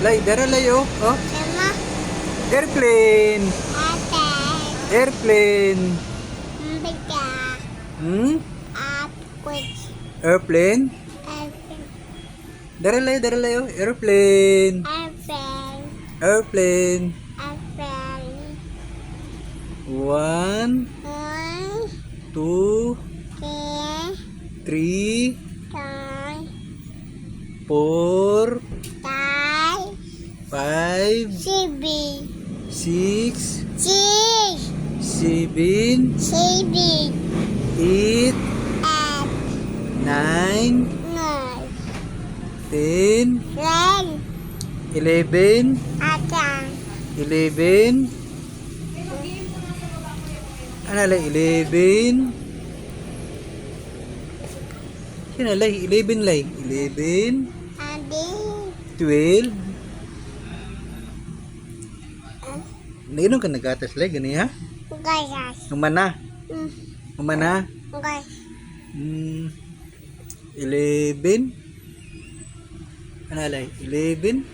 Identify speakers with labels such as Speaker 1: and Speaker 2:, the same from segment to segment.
Speaker 1: Lay, dara lay oh. Oh.
Speaker 2: Sama.
Speaker 1: Airplane.
Speaker 2: Ate.
Speaker 1: Airplane.
Speaker 2: Mbita.
Speaker 1: Hmm?
Speaker 2: Apwit.
Speaker 1: Airplane.
Speaker 2: Apwit.
Speaker 1: Dara lay oh. Airplane.
Speaker 2: Apwit.
Speaker 1: Airplane.
Speaker 2: Apwit.
Speaker 1: 1, 2, 3, 4, 5, 6, 7, 8, 9, 10, 11, 11. Ano lay? 11. Sino lay? 11 lay. 11, 12. Nainom ka nagatas lay, gani ha? Umana. Umana. 11. Ano lay? 11.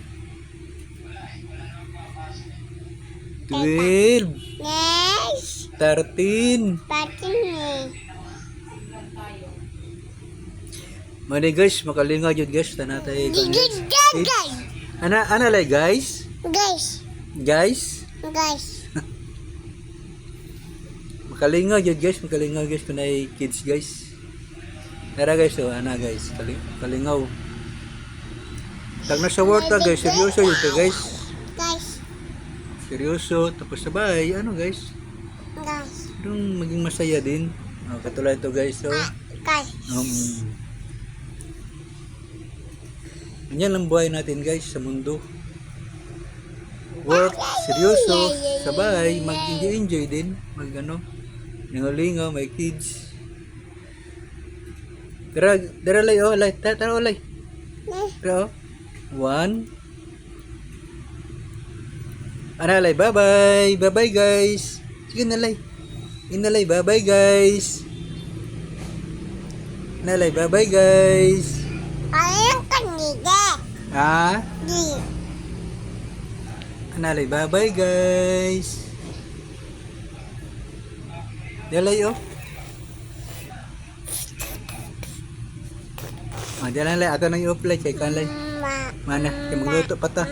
Speaker 1: 12. 13. Mali guys, makalinga jud guys, tanatay kan. Ana lay guys? Guys? Makalinga jud guys, kunay kids guys. Tara guys, oh, ana guys, kalingaw. Tag na sa word ta guys, seryoso jud ka guys. Seryoso, tapos sabay, ano guys? Yung maging masaya din. Oh, katulad ito guys, so. Ganyan lang buhay natin guys sa mundo. Work, seryoso, sabay, mag-enjoy din, mag-ano, lingaw-lingaw, may kids. Tara lay, oh, lay, tara oh, lay. Tara oh. 1. Ano lay, bye-bye. Bye-bye guys. Sige na lay. Inalay, bye-bye guys. Nalay, bye-bye guys. Ha? Nalay, bye-bye guys. Dalay oh. Dalan lay, ato nang i-apply kay kan lay. Mana, kay magluto pa ta.